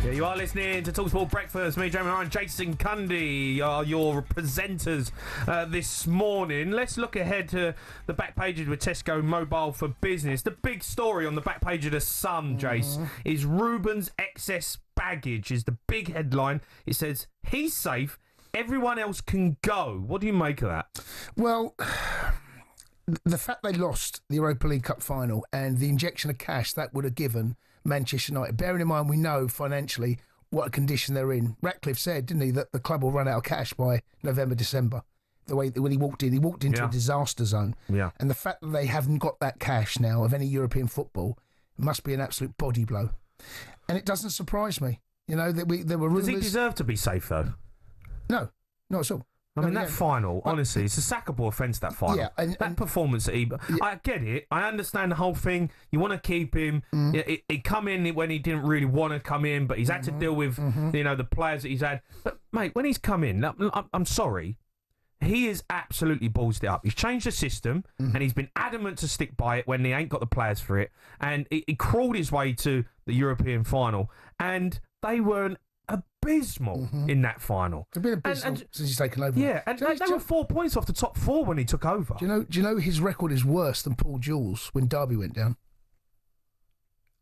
Yeah, you are listening to talkSPORT Breakfast. Me, Jamie O'Hara, and Jason Cundy are your presenters this morning. Let's look ahead to the back pages with Tesco Mobile for Business. The big story on the back page of the Sun, Jace, is Ruben's excess baggage is the big headline. It says, he's safe, everyone else can go. What do you make of that? Well, the fact they lost the Europa League Cup final and the injection of cash that would have given Manchester United, bearing in mind we know financially what a condition they're in. Ratcliffe said, didn't he, that the club will run out of cash by November, December. The way when he walked into a disaster zone. Yeah. And the fact that they haven't got that cash now of any European football must be an absolute body blow. And it doesn't surprise me. You know, that there were rumours. Does he deserve to be safe, though? No, not at all. I mean, that final, honestly, it's a sackable offence, that final. Yeah, that performance at Eber. Yeah. I get it. I understand the whole thing. You want to keep him. He come in when he didn't really want to come in, but he's had to deal with, the players that he's had. But, mate, when he's come in, I'm sorry, he is absolutely ballsed it up. He's changed the system, and he's been adamant to stick by it when he ain't got the players for it. And he crawled his way to the European final, and they were abysmal in that final. It's been abysmal since he's taken over. Yeah, and they were 4 points off the top four when he took over. Do you know his record is worse than Paul Jewell's when Derby went down?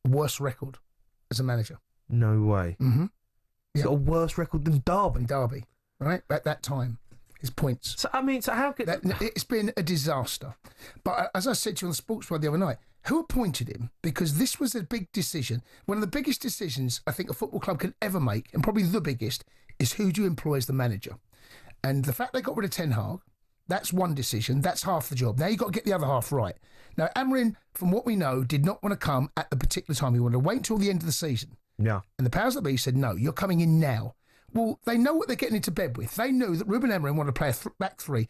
Worst record as a manager. No way. He's got a worse record than Derby. Derby, right? At that time, his points. So how could... It's been a disaster. But as I said to you on the Sports Bar the other night, who appointed him? Because this was a big decision. One of the biggest decisions I think a football club can ever make, and probably the biggest, is who do you employ as the manager. And the fact they got rid of Ten Hag, that's one decision. That's half the job. Now you've got to get the other half right. Now, Amorim, from what we know, did not want to come at the particular time. He wanted to wait until the end of the season. Yeah. And the powers that be said, no, you're coming in now. Well, they know what they're getting into bed with. They knew that Ruben Amorim wanted to play a back three.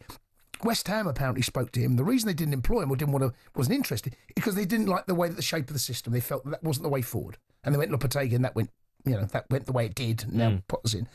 West Ham apparently spoke to him. The reason they didn't employ him or wasn't interested is because they didn't like the shape of the system. They felt that wasn't the way forward. And they went Lopetegui, and that went the way it did. And now Potter's in.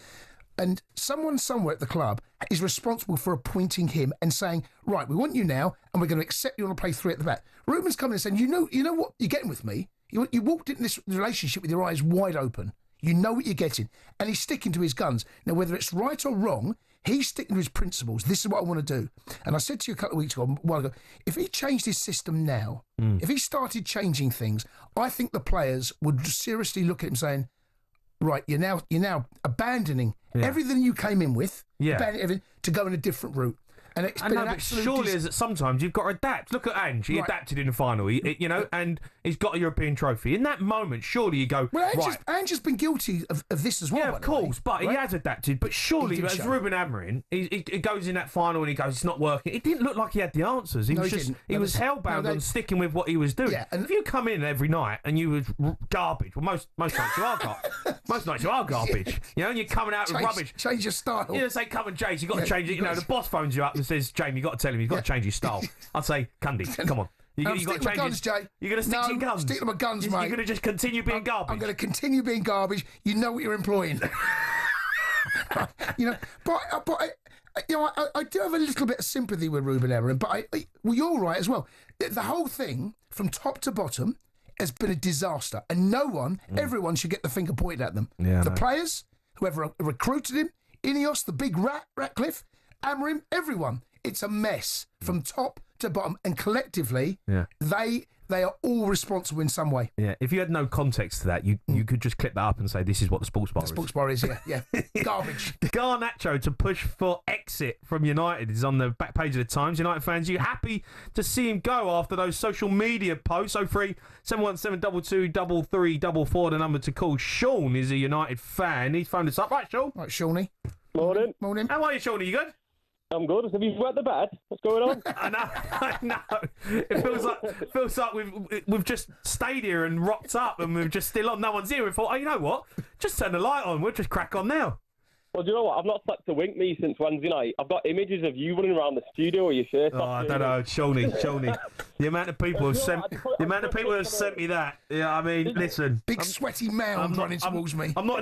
And someone somewhere at the club is responsible for appointing him and saying, right, we want you now, and we're going to accept you want to play three at the back. Ruben's coming and saying, you know what you're getting with me? You walked into this relationship with your eyes wide open. You know what you're getting. And he's sticking to his guns. Now, whether it's right or wrong, he's sticking to his principles. This is what I want to do. And I said to you a couple of weeks ago, a while ago, if he changed his system now, if he started changing things, I think the players would seriously look at him saying, right, you're now abandoning everything you came in with, abandoning everything to go in a different route. And it's been an absolute surely is that sometimes you've got to adapt. Look at Ange. He adapted in the final, and he's got a European trophy. In that moment, surely you go, Ange has been guilty of this as well. Yeah, of course, but he has adapted. But surely, as Ruben Amorim, he goes in that final and he goes, it's not working. It didn't look like he had the answers. He was hellbound on sticking with what he was doing. Yeah, and if you come in every night and you were garbage, well, most nights you are garbage. Most nights you are garbage. And you're coming out with rubbish. Change your style. Say, come and Jace, you've got to change it. The boss phones you up and says, Jamie, you've got to tell him, you've got to change his style. I'd say, Cundy, come on. You've got to change guns, Jay. You're going to stick to your guns. Stick to my guns, mate. You're going to just continue being garbage. I'm going to continue being garbage. You know what you're employing. But I do have a little bit of sympathy with Ruben Amorim, but you're right as well. The whole thing, from top to bottom, has been a disaster, and everyone should get the finger pointed at them. Yeah, the players, whoever recruited him, Ineos, the big Ratcliffe, Amorim, everyone. It's a mess from top to bottom, and collectively, they are all responsible in some way. Yeah, if you had no context to that, you could just clip that up and say, this is what the sports bar is. The sports bar is, yeah. Garbage. Garnacho to push for exit from United is on the back page of the Times. United fans, you happy to see him go after those social media posts? 03 717 22 3344, the number to call. Sean is a United fan. He's phoned us up. Right, Sean? Right, Shawnee. Morning. How are you, Sean? Are you good? I'm good. Have you wet the bed? What's going on? I know. It feels like we've just stayed here and rocked up and we're just still on. No one's here. We thought, you know what? Just turn the light on. We'll just crack on now. Well, do you know what? I've not slept a wink, me, since Wednesday night. I've got images of you running around the studio with your shirt off. I don't know, Shawnee. The amount of people have sent me that. Yeah, I mean, listen. Big sweaty mound running towards me. I'm not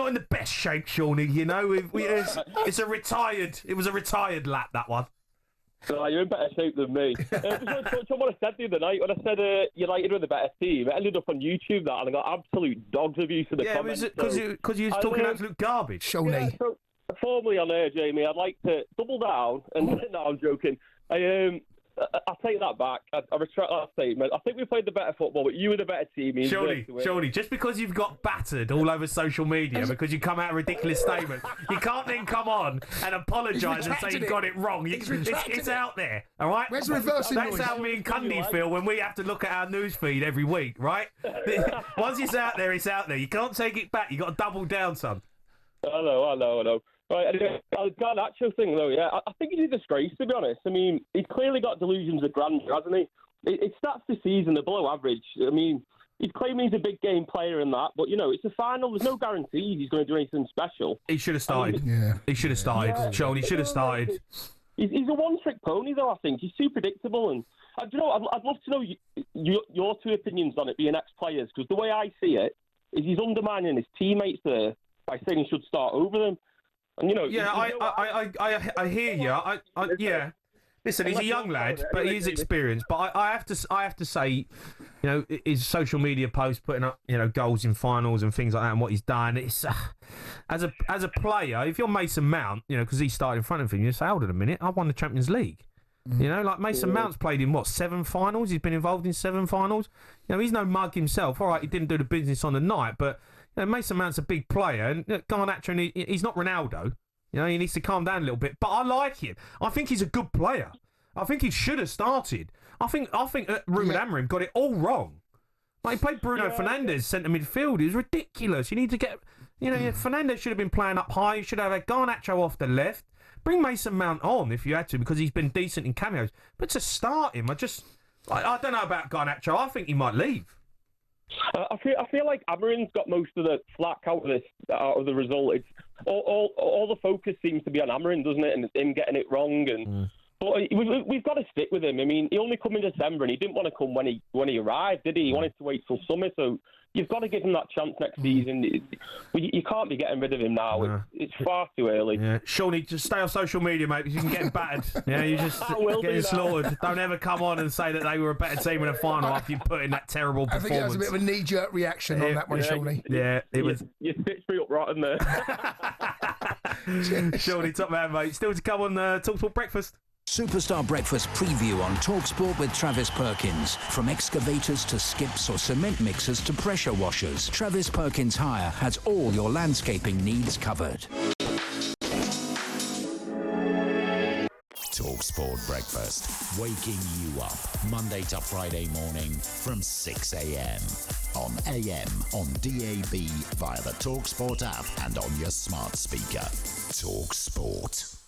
in the best shape, Shawnee. It was a retired lap, that one. No, you're in better shape than me. Just want to touch on what I said the other night. When I said United were the better team, it ended up on YouTube and I got absolute dogs abuse in the comments. Yeah, because you was talking absolute garbage. Shawnee. Yeah, so, formally on air, Jamie, I'd like to double down, and no, I'm joking. I'll take that back. I retract that statement. I think we played the better football, but you were the better team. Surely, just because you've got battered all over social media because you come out a ridiculous statement, you can't then come on and apologise and say you got it wrong. It's out there, all right? Where's reversing That's noise? how me and Cundy feel when we have to look at our news feed every week, right? Once it's out there, it's out there. You can't take it back. You got to double down, son. I know. Right, anyway, Garnacho thing, though, yeah, I think he's a disgrace, to be honest. I mean, he's clearly got delusions of grandeur, hasn't he? It starts the season, they're below average. I mean, he's claiming he's a big game player in that, but, it's a final. There's no guarantee he's going to do anything special. He should have started. He should have started. Yeah, Sean, he should have started. He's a one-trick pony, though, I think. He's too predictable. And, I'd love to know your two opinions on it being ex-players, because the way I see it is he's undermining his teammates there by saying he should start over them. And, I hear you. Yeah. Listen, he's a young lad, but he's experienced. But I have to say, his social media posts putting up, goals in finals and things like that, and what he's done. It's as a player, if you're Mason Mount, because he started in front of him, you say, hold on a minute, I won the Champions League. Like Mason Mount's played in 7 finals. He's been involved in 7 finals. He's no mug himself. All right, he didn't do the business on the night, but. Mason Mount's a big player, and Garnacho, he's not Ronaldo. He needs to calm down a little bit. But I like him. I think he's a good player. I think he should have started. I think Ruben Amorim got it all wrong. Like, he played Bruno Fernandes centre midfield. It was ridiculous. You need to get... Fernandes should have been playing up high. You should have had Garnacho off the left. Bring Mason Mount on if you had to, because he's been decent in cameos. But to start him, I don't know about Garnacho. I think he might leave. I feel like Amorim's got most of the flack out of the result. It's all the focus seems to be on Amorim, doesn't it? And him getting it wrong. But we've got to stick with him. I mean, he only come in December, and he didn't want to come when he arrived, did he? He wanted to wait till summer. So you've got to give him that chance next season. You can't be getting rid of him now. It's far too early. Yeah. Shawnee, just stay off social media, mate, because you can get him battered. You just getting slaughtered. Don't ever come on and say that they were a better team in a final after you put in that terrible performance. I think that was a bit of a knee-jerk reaction on that one, Shawnee. Yeah, it was. You stitched me up rotten there. Shawnee, top man, mate. Still to come on talkSPORT Breakfast. Superstar Breakfast preview on talkSPORT with Travis Perkins. From excavators to skips or cement mixers to pressure washers, Travis Perkins Hire has all your landscaping needs covered. talkSPORT Breakfast, waking you up Monday to Friday morning from 6 a.m. on AM, on DAB, via the talkSPORT app and on your smart speaker. talkSPORT.